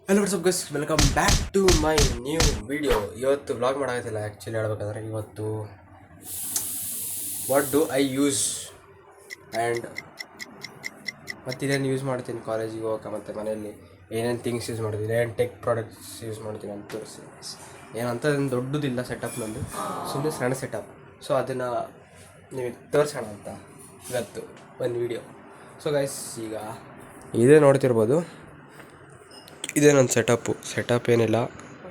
Hello whatsapp guys, welcome back to my new video. ಇವತ್ತು vlog ಮಾಡೋದಿಲ್ಲ. Actually ಹೇಳ್ಬೇಕಂದ್ರೆ ಇವತ್ತು what do I use and ಮತ್ತಿದೇನು use ಮಾಡ್ತೀನಿ ಕಾಲೇಜಿಗೆ ಹೋಗೋಕೆ, ಮತ್ತು ಮನೆಯಲ್ಲಿ ಏನೇನು ಥಿಂಗ್ಸ್ ಯೂಸ್ ಮಾಡ್ತೀನಿ, ಏನೇನು ಟೆಕ್ ಪ್ರಾಡಕ್ಟ್ಸ್ ಯೂಸ್ ಮಾಡ್ತೀನಿ ಅಂತ ತೋರಿಸಿ. ಏನಂತ ದೊಡ್ಡದಿಲ್ಲ ಸೆಟಪ್ ನಂದು, ಸುಮ್ಮನೆ ಸಣ್ಣ ಸೆಟಪ್. ಸೊ ಅದನ್ನು ನಿಮಗೆ ತೋರಿಸೋಣ ಅಂತ ಇವತ್ತು ಒಂದು ವಿಡಿಯೋ. ಸೊ ಗೈಸ್, ಈಗ ಇದೇ ನೋಡ್ತಿರ್ಬೋದು, ಇದೇ ನನ್ನ ಸೆಟಪ್ ಏನಿಲ್ಲ.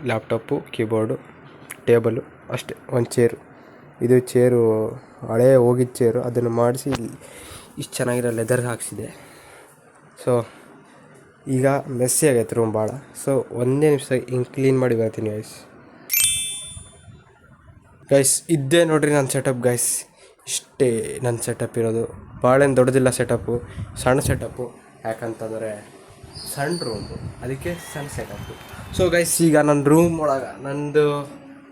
ಲ್ಯಾಪ್ಟಾಪು, ಕೀಬೋರ್ಡು, ಟೇಬಲು ಅಷ್ಟೇ, ಒಂದು ಚೇರು. ಇದು ಚೇರು ಹಳೇ ಹೋಗಿದ್ದ ಚೇರು, ಅದನ್ನು ಮಾಡಿಸಿ ಇಷ್ಟು ಚೆನ್ನಾಗಿರೋ ಲೆದರ್ ಹಾಕ್ಸಿದೆ. ಸೊ ಈಗ ಮೆಸ್ಸಿ ಆಗೈತೆ ರೂಮ್ ಭಾಳ. ಸೊ ಒಂದೇ ನಿಮಿಷ ಹಿಂಗೆ ಕ್ಲೀನ್ ಮಾಡಿ ಬರ್ತೀನಿ ಗೈಸ್. ಇದ್ದೇ ನೋಡ್ರಿ ನನ್ನ ಸೆಟಪ್ ಗೈಸ್. ಇಷ್ಟೇ ನನ್ನ ಸೆಟಪ್ ಇರೋದು. ಭಾಳ ಏನು ದೊಡ್ಡದಿಲ್ಲ ಸೆಟಪ್ಪು, ಸಣ್ಣ ಸೆಟಪ್ಪು. ಯಾಕಂತಂದರೆ ಸಣ್ಣ ರೂಮು, ಅದಕ್ಕೆ ಸಣ್ಣ ಸೆಟಪ್ಪು. ಸೊ ಗೈಸ್, ಈಗ ನನ್ನ ರೂಮ್ ಒಳಗೆ, ನಂದು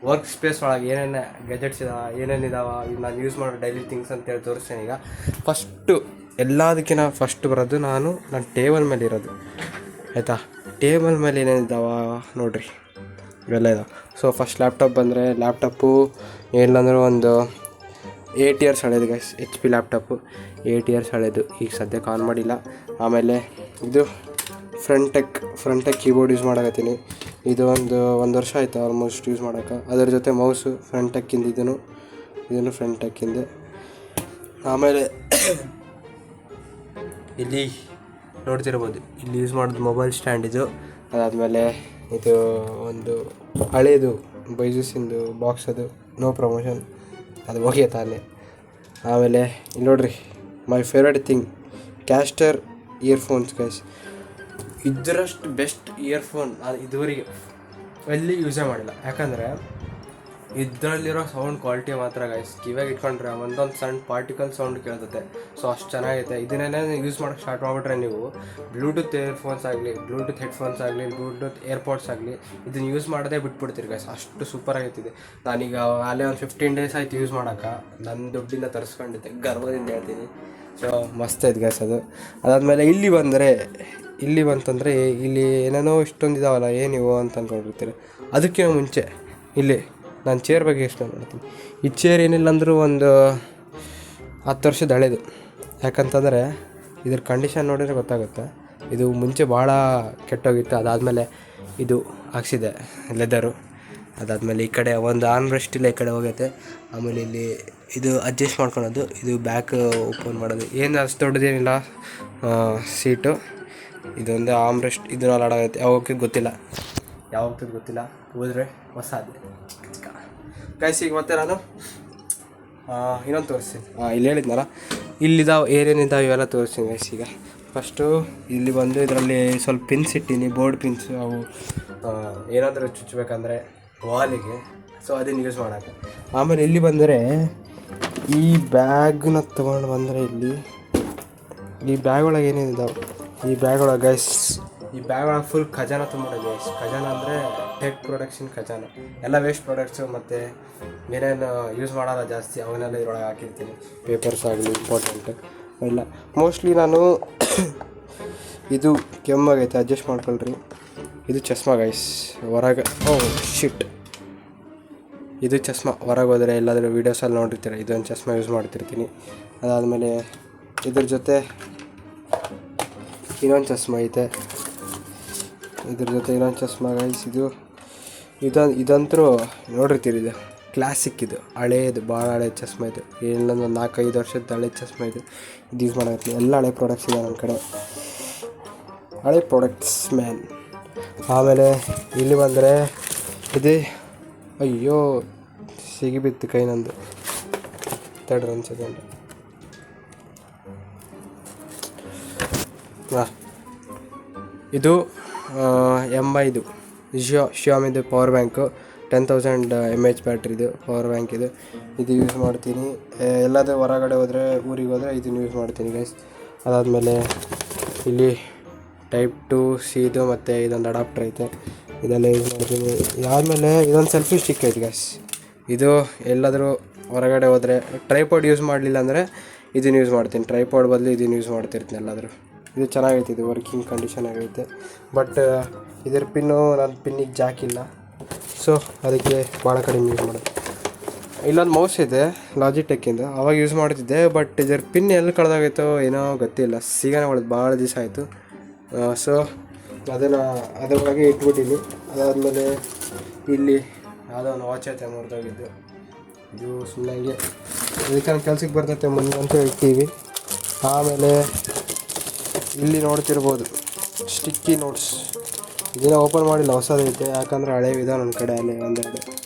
ವರ್ಕ್ ಸ್ಪೇಸ್ ಒಳಗೆ ಏನೇನು ಗ್ಯಾಜೆಟ್ಸ್ ಇದಾವೆ, ಏನೇನಿದಾವೆ, ಈಗ ನಾನು ಯೂಸ್ ಮಾಡೋ ಡೈಲಿ ಥಿಂಗ್ಸ್ ಅಂತೇಳಿ ತೋರಿಸ್ತೀನಿ. ಈಗ ಫಸ್ಟು ಎಲ್ಲದಕ್ಕಿಂತ ಫಸ್ಟ್ ಬರೋದು ನನ್ನ ಟೇಬಲ್ ಮೇಲೆ ಇರೋದು, ಆಯಿತಾ. ಟೇಬಲ್ ಮೇಲೆ ಏನೇನಿದ್ದಾವೆ ನೋಡಿರಿ, ಇವೆಲ್ಲ ಇದಾವೆ. ಸೊ ಫಸ್ಟ್ ಲ್ಯಾಪ್ಟಾಪ್ ಬಂದರೆ, ಲ್ಯಾಪ್ಟಾಪು ಏನಿಲ್ಲಂದ್ರೆ ಒಂದು 8 ಇಯರ್ಸ್ ಹಳೇದು ಗೈಸ್. HP ಲ್ಯಾಪ್ಟಾಪು 8 ಇಯರ್ಸ್ ಹಳೇದು, ಈಗ ಸದ್ಯಕ್ಕೆ ಆನ್ ಮಾಡಿಲ್ಲ. ಆಮೇಲೆ ಇದು ಫ್ರಂಟೆಕ್ ಕೀಬೋರ್ಡ್ ಯೂಸ್ ಮಾಡಕತ್ತೀನಿ. ಇದು ಒಂದು ವರ್ಷ ಆಯಿತು ಆಲ್ಮೋಸ್ಟ್ ಯೂಸ್ ಮಾಡೋಕೆ. ಅದರ ಜೊತೆ ಮೌಸು ಫ್ರಂಟೆಕ್ಕಿಂದ, ಇದನ್ನು ಫ್ರಂಟೆಕ್ಕಿಂದೆ. ಆಮೇಲೆ ಇಲ್ಲಿ ನೋಡ್ತಿರ್ಬೋದು, ಇಲ್ಲಿ ಯೂಸ್ ಮಾಡೋದು ಮೊಬೈಲ್ ಸ್ಟ್ಯಾಂಡ್ ಇದು. ಅದಾದಮೇಲೆ ಇದು ಒಂದು ಹಳೇದು ಬೈಜೂಸಿಂದು ಬಾಕ್ಸ್, ಅದು ನೋ ಪ್ರಮೋಷನ್, ಅದು ಹೋಗಿ ತಾನೆ. ಆಮೇಲೆ ಇಲ್ಲಿ ನೋಡ್ರಿ, my favourite thing, castor earphones guys. ಇದರಷ್ಟು ಬೆಸ್ಟ್ ಇಯರ್ಫೋನ್ ನಾನು ಇದುವರೆಗೆ ಎಲ್ಲಿ ಯೂಸೇ ಮಾಡಿಲ್ಲ. ಯಾಕಂದರೆ ಇದರಲ್ಲಿರೋ ಸೌಂಡ್ ಕ್ವಾಲಿಟಿ ಮಾತ್ರ ಗೈಸ್, ಕಿವಿಯಾಗಿ ಇಟ್ಕೊಂಡ್ರೆ ಒಂದೊಂದು ಸಣ್ಣ ಪಾರ್ಟಿಕಲ್ ಸೌಂಡ್ ಕೇಳ್ತದೆ. ಸೊ ಅಷ್ಟು ಚೆನ್ನಾಗೈತೆ. ಇದನ್ನೇ ಯೂಸ್ ಮಾಡೋಕ್ಕೆ ಸ್ಟಾರ್ಟ್ ಮಾಡಿಬಿಟ್ರೆ ನೀವು, ಬ್ಲೂಟೂತ್ ಇಯರ್ಫೋನ್ಸ್ ಆಗಲಿ, ಬ್ಲೂಟೂತ್ ಹೆಡ್ಫೋನ್ಸ್ ಆಗಲಿ, ಬ್ಲೂಟೂತ್ ಏರ್ಪೋಡ್ಸ್ ಆಗಲಿ, ಇದನ್ನು ಯೂಸ್ ಮಾಡೋದೇ ಬಿಟ್ಬಿಡ್ತೀರಿ ಗೈಸ್. ಅಷ್ಟು ಸೂಪರ್ ಆಗೈತಿದೆ. ನಾನೀಗ ಅಲ್ಲೇ ಒಂದು 15 ಡೇಸ್ ಆಯ್ತು ಯೂಸ್ ಮಾಡೋಕೆ. ನನ್ನ ದುಡ್ಡಿಂದ ತರಿಸ್ಕೊಂಡಿದ್ದೆ, ಗರ್ವದಿಂದ ಹೇಳ್ತೀನಿ. ಸೊ ಮಸ್ತ್ ಐತೆ ಗೈಸ್ ಅದು. ಅದಾದಮೇಲೆ ಇಲ್ಲಿ ಬಂತಂದರೆ, ಇಲ್ಲಿ ಏನೇನೋ ಇಷ್ಟೊಂದು ಇದಾವಲ್ಲ, ಏನಿವು ಅಂತ ಅಂದ್ಕೊಂಡಿರ್ತೀರಿ. ಅದಕ್ಕಿಂತ ಮುಂಚೆ ಇಲ್ಲಿ ನಾನು ಚೇರ್ ಬಗ್ಗೆ ಎಕ್ಸ್ಪ್ಲೇನ್ ಮಾಡ್ತೀನಿ. ಈ ಚೇರ್ ಏನಿಲ್ಲ ಅಂದರೂ ಒಂದು 10 ವರ್ಷದ ಹಳೇದು. ಯಾಕಂತಂದರೆ ಇದ್ರ ಕಂಡೀಷನ್ ನೋಡಿದರೆ ಗೊತ್ತಾಗುತ್ತೆ. ಇದು ಮುಂಚೆ ಭಾಳ ಕೆಟ್ಟೋಗಿತ್ತು. ಅದಾದಮೇಲೆ ಇದು ಹಾಕ್ಸಿದೆ ಲೆದರು. ಅದಾದಮೇಲೆ ಈ ಕಡೆ ಒಂದು ಆರ್ಮ್ರೆಸ್ಟ್ ಇಲ್ಲ, ಈ ಕಡೆ ಹೋಗೈತೆ. ಆಮೇಲೆ ಇಲ್ಲಿ ಇದು ಅಡ್ಜಸ್ಟ್ ಮಾಡ್ಕೊಳೋದು, ಇದು ಬ್ಯಾಕ್ ಓಪನ್ ಮಾಡೋದು. ಏನು ಅಷ್ಟು ದೊಡ್ಡದೇನಿಲ್ಲ ಸೀಟು. ಇದೊಂದು ಆರ್ಮ್ರೆಸ್ಟ್, ಇದನ್ನ ಆಡಾಗೈತೆ. ಯಾವಾಗ ಗೊತ್ತಿಲ್ಲ, ಹೋದರೆ ಹೊಸ ಗೈಸ್. ಈಗ ಮತ್ತೆ ನಾನು ಇನ್ನೊಂದು ತೋರಿಸ್ತೀನಿ. ಇಲ್ಲಿ ಹೇಳಿದ್ನಲ್ಲ, ಇಲ್ಲಿದ್ದಾವೆ ಏನೇನಿದ್ದಾವೆ ಇವೆಲ್ಲ ತೋರಿಸ್ತೀನಿ ಗೈಸ್. ಈಗ ಫಸ್ಟು ಇಲ್ಲಿ ಬಂದು, ಇದರಲ್ಲಿ ಸ್ವಲ್ಪ ಪಿನ್ಸ್ ಇಟ್ಟೀನಿ, ಬೋರ್ಡ್ ಪಿನ್ಸು. ಅವು ಏನಾದರೂ ಚುಚ್ಚಬೇಕಂದ್ರೆ ವಾಲಿಗೆ, ಸೊ ಅದನ್ನು ಯೂಸ್ ಮಾಡೋಕ್ಕೆ. ಆಮೇಲೆ ಇಲ್ಲಿ ಬಂದರೆ, ಈ ಬ್ಯಾಗ್ನ ತೊಗೊಂಡು ಬಂದರೆ, ಈ ಬ್ಯಾಗ್ ಒಳಗೆ ಏನೇನಿದ್ದಾವೆ, ಈ ಬ್ಯಾಗ್ ಒಳಗೆ ಗೈಸ್, ಈ ಬ್ಯಾಗ್ ಒಳಗೆ ಫುಲ್ ಖಜಾನ ತುಂಬಿದೆ ಗೈಸ್. ಖಜಾನ ಅಂದರೆ ಟೆಕ್ ಪ್ರೊಡಕ್ಷನ್ ಖಜಾನ. ಎಲ್ಲ ವೇಸ್ಟ್ ಪ್ರಾಡಕ್ಟ್ಸು ಮತ್ತು ಏನೇನು ಯೂಸ್ ಮಾಡೋಲ್ಲ ಜಾಸ್ತಿ, ಅವನ್ನೆಲ್ಲ ಇದ್ರೊಳಗೆ ಹಾಕಿರ್ತೀನಿ. ಪೇಪರ್ಸ್ ಆಗಲಿ, ಇಂಪಾರ್ಟೆಂಟ್ ಎಲ್ಲ. ಮೋಸ್ಟ್ಲಿ ನಾನು ಇದು ಕೆಮ್ಮಾಗೈತೆ, ಅಡ್ಜಸ್ಟ್ ಮಾಡ್ಕೊಳ್ರಿ. ಇದು ಚಸ್ಮಾ ಗೈಸ್, ಹೊರಗೆ ಶಿಟ್. ಇದು ಚಸ್ಮಾ ಹೊರಗೆ ಹೋದರೆ ಎಲ್ಲಾದರೂ ವೀಡಿಯೋಸಲ್ಲಿ ನೋಡಿರ್ತೀರ, ಇದೊಂದು ಚಸ್ಮಾ ಯೂಸ್ ಮಾಡ್ತಿರ್ತೀನಿ. ಅದಾದಮೇಲೆ ಇದ್ರ ಜೊತೆ ಇನ್ನೊಂದು ಚಸ್ಮಾ ಐತೆ, ಇನ್ನೊಂದು ಚಸ್ಮಾ ಗೈಸ್. ಇದಂತರೂ ನೋಡಿರ್ತೀರಿ, ಇದು ಕ್ಲಾಸಿಕ್, ಇದು ಹಳೇದು, ಭಾಳ ಹಳೆ ಚಸ್ಮಾ ಇದು. ಏನಿಲ್ಲ ಒಂದು 4-5 ವರ್ಷದ ಹಳೆ ಚಸ್ಮಾ ಇದು ಯೂಸ್ ಮಾಡತ್ತೀನಿ. ಎಲ್ಲ ಹಳೆ ಪ್ರಾಡಕ್ಟ್ಸ್ ಇದೆ ನನ್ನ ಕಡೆ, ಹಳೆ ಪ್ರಾಡಕ್ಟ್ಸ್ ಮ್ಯಾನ್. ಆಮೇಲೆ ಇಲ್ಲಿ ಬಂದರೆ ಇದು, ಅಯ್ಯೋ ಸಿಗಿಬಿತ್ತು ಕೈ ನಂದು, ತಡ್ರಿ ಒಂದು ಸೆಕೆಂಡ್. ಇದು MIದು ಶಿಯೋಮಿದು ಪವರ್ ಬ್ಯಾಂಕು, 10,000 mAh ಬ್ಯಾಟ್ರಿದು ಪವರ್ ಬ್ಯಾಂಕ್ ಇದು ಯೂಸ್ ಮಾಡ್ತೀನಿ. ಎಲ್ಲಾದರೂ ಹೊರಗಡೆ ಹೋದರೆ, ಊರಿಗೆ ಹೋದರೆ ಇದನ್ನು ಯೂಸ್ ಮಾಡ್ತೀನಿ ಗೈಸ್. ಅದಾದಮೇಲೆ ಇಲ್ಲಿ Type 2C ಇದು, ಮತ್ತು ಇದೊಂದು ಅಡಾಪ್ಟರ್ ಐತೆ, ಇದೆಲ್ಲ ಯೂಸ್ ಮಾಡ್ತೀನಿ. ಇದಾದಮೇಲೆ ಇದೊಂದು ಸೆಲ್ಫಿ ಸ್ಟಿಕ್ ಐತೆ ಗೈಸ್. ಇದು ಎಲ್ಲಾದರೂ ಹೊರಗಡೆ ಹೋದರೆ, ಟ್ರೈಪಾಡ್ ಯೂಸ್ ಮಾಡಲಿಲ್ಲ ಅಂದರೆ ಇದನ್ನು ಯೂಸ್ ಮಾಡ್ತೀನಿ. ಟ್ರೈಪಾಡ್ ಬದಲು ಇದನ್ನು ಯೂಸ್ ಮಾಡ್ತಿರ್ತೀನಿ ಎಲ್ಲಾದರೂ. ಇದು ಚೆನ್ನಾಗೈತೆ, ಇದು ವರ್ಕಿಂಗ್ ಕಂಡೀಷನ್ ಆಗೈತೆ. ಬಟ್ ಇದರ ಪಿನ್ನು ನನ್ನ ಪಿನ್ನಿಗೆ ಜಾಕ್ ಇಲ್ಲ, ಸೊ ಅದಕ್ಕೆ ಭಾಳ ಕಡಿಮೆ ಯೂಸ್ ಮಾಡೋದು. ಇಲ್ಲೊಂದು ಮೌಸ್ ಇದೆ ಲಾಜಿಟೆಕ್ಕಿಂದ, ಅವಾಗ ಯೂಸ್ ಮಾಡ್ತಿದ್ದೆ. ಬಟ್ ಇದರ ಪಿನ್ ಎಲ್ಲಿ ಕಳೆದೋಗೈತೋ ಏನೋ ಗೊತ್ತಿಲ್ಲ, ಸಿಗೋಣ ಒಳಗೆ ಭಾಳ ದಿವಸ ಆಯಿತು. ಸೊ ಅದನ್ನು ಅದರೊಳಗೆ ಇಟ್ಬಿಟ್ಟಿನಿ. ಅದಾದಮೇಲೆ ಇಲ್ಲಿ ಯಾವುದೋ ಒಂದು ವಾಚ್ ಐತೆ ಮುರಿದೋಗಿದ್ದು, ಇದು ಸುಮ್ಮನೆ ಹಂಗೆ ಇದಕ್ಕೆ ಕೆಲ್ಸಕ್ಕೆ ಬರ್ತೈತೆ ಮುಂದೆ ಅಂತ ಹೇಳ್ತೀವಿ. ಆಮೇಲೆ ಇಲ್ಲಿ ನೋಡ್ತಿರ್ಬೋದು ಸ್ಟಿಕ್ಕಿ ನೋಟ್ಸ್, ಇದನ್ನು ಓಪನ್ ಮಾಡಿಲ್ಲ, ಹೊಸದೈತೆ. ಯಾಕಂದರೆ ಹಳೆ ವಿಧ ನನ್ನ ಕಡೆ ಅಲ್ಲಿ ಒಂದೆರಡು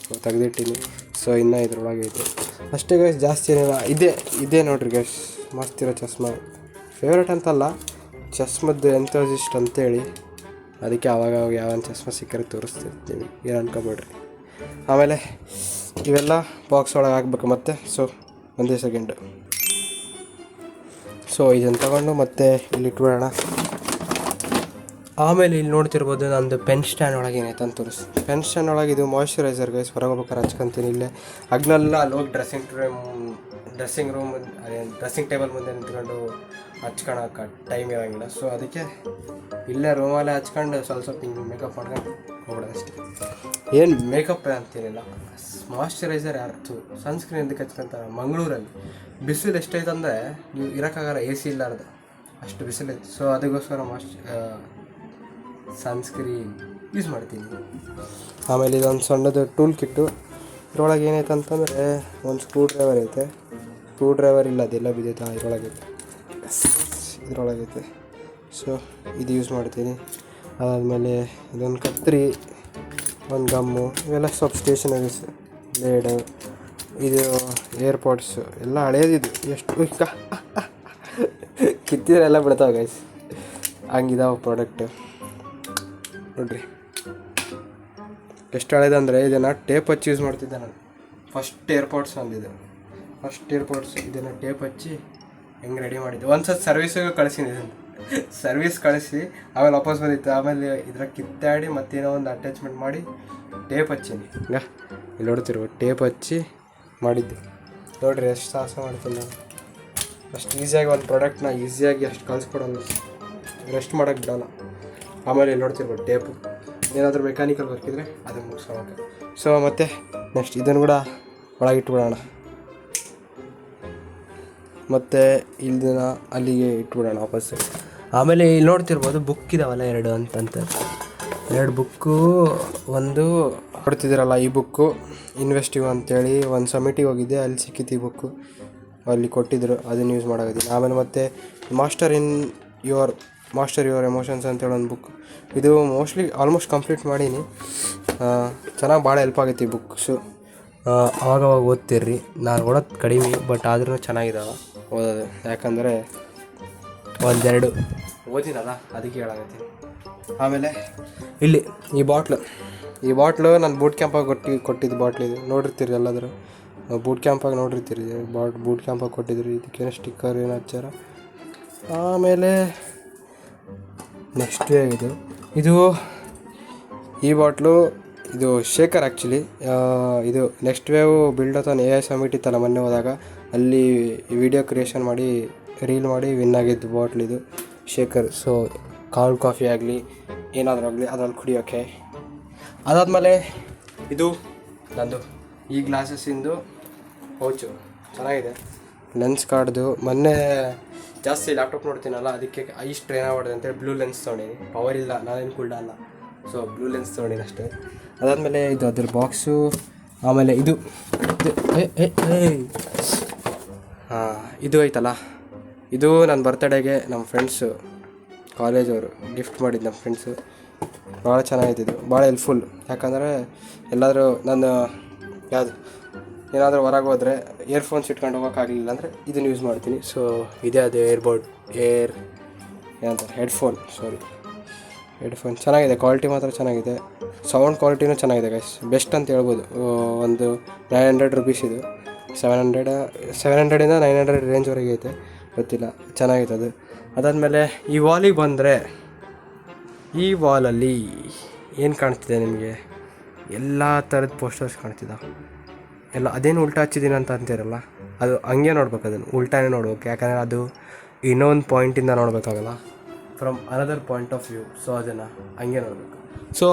ತೆಗೆದಿಟ್ಟಿನಿ. ಸೊ ಇನ್ನೂ ಇದ್ರೊಳಗೆ ಐತೆ ಅಷ್ಟೇ ಗೈಸ್, ಜಾಸ್ತಿ ಏನಿಲ್ಲ. ಇದೇ ನೋಡ್ರಿ ಗೈಸ್, ಮಸ್ತಿರೋ ಚಸ್ಮಾ. ಫೇವ್ರೇಟ್ ಅಂತಲ್ಲ, ಚಸ್ಮದ್ದು ಎಂಥೋಸಿಸ್ಟ್ ಅಂತೇಳಿ, ಅದಕ್ಕೆ ಆವಾಗ ಯಾವ ಚಸ್ಮ ಸಿಕ್ಕರೆ ತೋರಿಸ್ತಿರ್ತೀವಿ, ಏನು ಅನ್ಕೊಬೇಡ್ರಿ. ಆಮೇಲೆ ಇವೆಲ್ಲ ಬಾಕ್ಸ್ ಒಳಗೆ ಹಾಕ್ಬೇಕು ಮತ್ತೆ. ಸೊ ಒಂದೇ ಸೆಕೆಂಡು. ಸೊ ಇದನ್ನು ತಗೊಂಡು ಮತ್ತೆ ಇಲ್ಲಿ ಇಟ್ಬಿಡೋಣ. ಆಮೇಲೆ ಇಲ್ಲಿ ನೋಡ್ತಿರ್ಬೋದು ನಂದು ಪೆನ್ ಸ್ಟ್ಯಾಂಡ್ ಒಳಗೆ ಏನೈತೆ ಅಂತ ತೋರಿಸ್ತೀನಿ. ಪೆನ್ ಸ್ಟ್ಯಾಂಡ್ ಒಳಗೆ ಇದು ಮಾಯ್ಶ್ಚರೈಸರ್ ಗೈಸ್, ಹೊರಗೆ ಹೋಗ್ಬೇಕಾರೆ ಹಚ್ಕೊತೀನಿ. ಇಲ್ಲೇ ಅಗ್ನೆಲ್ಲ ಅಲ್ಲಿ ಹೋಗಿ ಡ್ರೆಸ್ಸಿಂಗ್ ರೂಮ್ ಅದೇ ಡ್ರೆಸ್ಸಿಂಗ್ ಟೇಬಲ್ ಮುಂದೆ ನಿಂತ್ಕೊಂಡು ಹಚ್ಕೊಳಕ್ಕೆ ಟೈಮ್ ಇರೋಂಗಿಲ್ಲ. ಸೊ ಅದಕ್ಕೆ ಇಲ್ಲೇ ರೂಮಲ್ಲೇ ಹಚ್ಕೊಂಡು ಸ್ವಲ್ಪ ಹಿಂಗೆ ಮೇಕಪ್ ಮಾಡ್ಕೊಂಡು ಹೋಗ್ಬಿಡೋದು ಅಷ್ಟೇ. ಏನು ಮೇಕಪ್ ಅಂತೀನಿಲ್ಲ, ಮಾಯ್ಶ್ಚರೈಸರ್ ಯಾರು ಸನ್ಸ್ಕ್ರೀನ್ ಇದಕ್ಕೆ ಹಚ್ಕೊಂತಾರೆ. ಮಂಗಳೂರಲ್ಲಿ ಬಿಸಿಲು ಎಷ್ಟೈತೆ ಅಂದರೆ ನೀವು ಇರೋಕ್ಕಾಗಲ್ಲ, ಎ ಸಿ ಇಲ್ಲಾರ್ದು ಅಷ್ಟು ಬಿಸಿಲೈತೆ. ಸೊ ಅದಕ್ಕೋಸ್ಕರ ಸನ್ಸ್ಕ್ರೀನ್ ಯೂಸ್ ಮಾಡ್ತೀನಿ. ಆಮೇಲೆ ಇದೊಂದು ಸಣ್ಣದು ಟೂಲ್ ಕಿಟ್ಟು. ಇದ್ರೊಳಗೆ ಏನೈತೆ ಅಂತಂದರೆ ಒಂದು ಸ್ಕ್ರೂ ಡ್ರೈವರ್ ಐತೆ. ಸ್ಕ್ರೂ ಡ್ರೈವರ್ ಇಲ್ಲ, ಅದೆಲ್ಲ ಬಿದ್ದೈತೆ ಇದ್ರೊಳಗೈತೆ. ಸೊ ಇದು ಯೂಸ್ ಮಾಡ್ತೀನಿ. ಅದಾದಮೇಲೆ ಇದೊಂದು ಕತ್ರಿ, ಒಂದು ಗಮ್ಮು, ಇವೆಲ್ಲ ಸ್ವಲ್ಪ ಸ್ಟೇಷನರೀಸ್, ಬ್ಲೇಡು, ಇದು ಏರ್ಪಾಡ್ಸು ಎಲ್ಲ ಹಳೇದಿದು. ಎಷ್ಟು ಕಿತ್ತಿದ್ರೆಲ್ಲ ಬಿಡ್ತಾವೆ ಗೈಸ್, ಹಂಗಿದಾವೆ ಪ್ರಾಡಕ್ಟು ನೋಡ್ರಿ. ಎಷ್ಟು ಹಳೇದಂದರೆ ಇದನ್ನು ಟೇಪ್ ಹಚ್ಚಿ ಯೂಸ್ ಮಾಡ್ತಿದ್ದೆ ನಾನು. ಫಸ್ಟ್ ಏರ್ಪಾಡ್ಸ್ ಅಂದಿದ್ದು, ಇದನ್ನು ಟೇಪ್ ಹಚ್ಚಿ ಹೆಂಗೆ ರೆಡಿ ಮಾಡಿದ್ದೆ. ಒಂದು ಸಲ ಸರ್ವಿಸಿಗೆ ಕಳಿಸಿನಿ, ಇದನ್ನು ಸರ್ವಿಸ್ ಕಳಿಸಿ ಆಮೇಲೆ ವಾಪಸ್ ಬಂದಿತ್ತು. ಆಮೇಲೆ ಇದ್ರಾಗ ಕಿತ್ತಾಡಿ ಮತ್ತೇನೋ ಒಂದು ಅಟ್ಯಾಚ್ಮೆಂಟ್ ಮಾಡಿ ಟೇಪ್ ಹಚ್ಚೀನಿ. ಈಗ ಇಲ್ಲಿ ನೋಡ್ತಿರುವ ಟೇಪ್ ಹಚ್ಚಿ ಮಾಡಿದ್ದೆ ನೋಡ್ರಿ. ಎಷ್ಟು ಸಾಹಸ ಮಾಡ್ತೀನಿ ನಾನು. ಅಷ್ಟು ಈಸಿಯಾಗಿ ಒಂದು ಪ್ರಾಡಕ್ಟ್ನ ಈಸಿಯಾಗಿ ಅಷ್ಟು ಕಳಿಸ್ಕೊಡಲ್ಲ, ರೆಸ್ಟ್ ಮಾಡೋಕ್ಕೆ ಬಿಡೋಲ್ಲ. ಆಮೇಲೆ ಇಲ್ಲಿ ನೋಡ್ತಿರ್ಬೋದು ಟೇಪು, ಏನಾದರೂ ಮೆಕ್ಯಾನಿಕಲ್ ವರ್ಕ್ ಇದ್ದರೆ ಅದನ್ನು ಮುಗಿಸ್ಕೊಳಕ್ಕೆ. ಸೊ ಮತ್ತು ನೆಕ್ಸ್ಟ್ ಇದನ್ನು ಕೂಡ ಒಳಗೆ ಇಟ್ಬಿಡೋಣ, ಮತ್ತು ಇದನ್ನ ಅಲ್ಲಿಗೆ ಇಟ್ಬಿಡೋಣ ವಾಪಸ್ಸು. ಆಮೇಲೆ ಇಲ್ಲಿ ನೋಡ್ತಿರ್ಬೋದು ಬುಕ್ ಇದಾವಲ್ಲ ಎರಡು ಬುಕ್ಕು. ಒಂದು ಕೊಡ್ತಿದ್ದೀರಲ್ಲ ಈ ಬುಕ್ಕು ಇನ್ವೆಸ್ಟಿವ್ ಅಂತೇಳಿ ಒಂದು ಸಮಿಟಿಗೆ ಹೋಗಿದ್ದೆ, ಅಲ್ಲಿ ಸಿಕ್ಕಿತ್ತು ಈ ಬುಕ್ಕು, ಅಲ್ಲಿ ಕೊಟ್ಟಿದ್ದರು, ಅದನ್ನು ಯೂಸ್ ಮಾಡೋದಿಲ್ಲ. ಆಮೇಲೆ ಮತ್ತು ಮಾಸ್ಟರ್ ಯುವರ್ ಎಮೋಷನ್ಸ್ ಅಂತೇಳಿ ಒಂದು ಬುಕ್. ಇದು ಆಲ್ಮೋಸ್ಟ್ ಕಂಪ್ಲೀಟ್ ಮಾಡೀನಿ. ಚೆನ್ನಾಗಿ ಭಾಳ ಹೆಲ್ಪ್ ಆಗುತ್ತೆ ಈ ಬುಕ್ಸು. ಅವಾಗವಾಗ ಓದ್ತಿರ್ರಿ. ನಾನು ಓದೋದು ಕಡಿಮೆ, ಬಟ್ ಆದ್ರೂ ಚೆನ್ನಾಗಿದ್ದಾವೆ ಓದೋದು. ಯಾಕಂದರೆ ಒಂದೆರಡು ಓದಿನಲ್ಲ, ಅದಕ್ಕೆ ಹೇಳಾಗತ್ತೀನಿ. ಆಮೇಲೆ ಇಲ್ಲಿ ಈ ಬಾಟ್ಲು ನಾನು ಬೂಟ್ ಕ್ಯಾಂಪಾಗಿ ಕೊಟ್ಟಿದ್ದು ಬಾಟ್ಲು. ಇದು ನೋಡಿರ್ತೀರಿ ಎಲ್ಲಾದರೂ, ಬೂಟ್ ಕ್ಯಾಂಪಾಗಿ ನೋಡಿರ್ತೀರಿ, ಬೂಟ್ ಕ್ಯಾಂಪಾಗಿ ಕೊಟ್ಟಿದ್ರು. ಇದಕ್ಕೇನು ಸ್ಟಿಕ್ಕರ್ ಏನು ಹಚ್ಚಾರ. ಆಮೇಲೆ ನೆಕ್ಸ್ಟ್ ಇದು ಈ ಬಾಟ್ಲು, ಇದು ಶೇಕರ್ ಆ್ಯಕ್ಚುಲಿ. ಇದು ನೆಕ್ಸ್ಟ್ ವೇವ್ ಬಿಲ್ಡಥಾನ್ AI ಸಮಿಟ್ ಇತ್ತಲ್ಲ ಮೊನ್ನೆ ಹೋದಾಗ, ಅಲ್ಲಿ ವಿಡಿಯೋ ಕ್ರಿಯೇಷನ್ ಮಾಡಿ ರೀಲ್ ಮಾಡಿ ವಿನ್ ಆಗಿದ್ದು ಬಾಟ್ಲ್ ಇದು ಶೇಕರ್. ಸೊ ಕಾಲ್ ಕಾಫಿ ಆಗಲಿ ಏನಾದರೂ ಆಗಲಿ ಅದ್ರಲ್ಲಿ ಕುಡಿಯೋಕ್ಕೆ. ಅದಾದಮೇಲೆ ಇದು ನಂದು ಈ ಗ್ಲಾಸಸ್ಸಿಂದು ಪೌಚು ಚೆನ್ನಾಗಿದೆ, ಲೆನ್ಸ್ ಕಾರ್ಡ್ದು. ಮೊನ್ನೆ ಜಾಸ್ತಿ ಲ್ಯಾಪ್ಟಾಪ್ ನೋಡ್ತೀನಲ್ಲ, ಅದಕ್ಕೆ ಐ ಸ್ಟ್ರೈನ್ ಆಗ್ಬಾರ್ದು ಅಂತೇಳಿ ಬ್ಲೂ ಲೆನ್ಸ್ ತೊಗೊಂಡಿನಿ. ಪವರ್ ಇಲ್ಲ, ನಾನೇನು ಕುಳ್ಳ ಅಲ್ಲ, ಸೊ ಬ್ಲೂ ಲೆನ್ಸ್ ತೊಗೊಂಡಿನಿ ಅಷ್ಟೇ. ಅದಾದಮೇಲೆ ಇದು ಅದ್ರ ಬಾಕ್ಸು. ಆಮೇಲೆ ಇದು ಐತಲ್ಲ, ಇದು ನನ್ನ ಬರ್ತಡೇಗೆ ನಮ್ಮ ಫ್ರೆಂಡ್ಸು ಕಾಲೇಜವರು ಗಿಫ್ಟ್ ಮಾಡಿದ್ದು. ನಮ್ಮ ಫ್ರೆಂಡ್ಸು ಭಾಳ ಚೆನ್ನಾಗಿದ್ದು, ಭಾಳ ಹೆಲ್ಪ್ಫುಲ್. ಯಾಕಂದರೆ ಎಲ್ಲಾದರೂ ನಾನು ಏನಾದರೂ ಹೊರಗೆ ಹೋದರೆ ಇಯರ್ಫೋನ್ಸ್ ಇಟ್ಕೊಂಡು ಹೋಗೋಕ್ಕಾಗಲಿಲ್ಲ ಅಂದರೆ ಇದನ್ನು ಯೂಸ್ ಮಾಡ್ತೀನಿ. ಸೊ ಇದೇ ಅದು ಹೆಡ್ಫೋನ್ ಚೆನ್ನಾಗಿದೆ, ಕ್ವಾಲಿಟಿ ಮಾತ್ರ ಚೆನ್ನಾಗಿದೆ, ಸೌಂಡ್ ಕ್ವಾಲಿಟಿನೂ ಚೆನ್ನಾಗಿದೆ ಗೈಸ್, ಬೆಸ್ಟ್ ಅಂತ ಹೇಳ್ಬೋದು. ಒಂದು 900 ರುಪೀಸ್ ಇದು, 700ಇಂದ 900 ರೇಂಜ್ವರೆಗೆ ಐತೆ, ಗೊತ್ತಿಲ್ಲ, ಚೆನ್ನಾಗಿದೆ ಅದು. ಅದಾದಮೇಲೆ ಈ ವಾಲಿಗೆ ಬಂದರೆ, ಈ ವಾಲಲ್ಲಿ ಏನು ಕಾಣ್ತಿದೆ ನಿಮಗೆ, ಎಲ್ಲ ಥರದ ಪೋಸ್ಟರ್ಸ್ ಕಾಣ್ತಿದ್ದ ಎಲ್ಲ. ಅದೇನು ಉಲ್ಟಾ ಹಚ್ಚಿದ್ದೀನಿ ಅಂತ ಅಂತೀರಲ್ಲ, ಅದು ಹಂಗೆ ನೋಡ್ಬೇಕು, ಅದನ್ನು ಉಲ್ಟಾನೇ ನೋಡ್ಬೇಕು. ಯಾಕಂದರೆ ಅದು ಇನ್ನೊಂದು ಪಾಯಿಂಟಿಂದ ನೋಡಬೇಕಾಗಲ್ಲ, from another point of view. So ಅದನ್ನು ಹಂಗೆ ನೋಡಬೇಕು. ಸೊ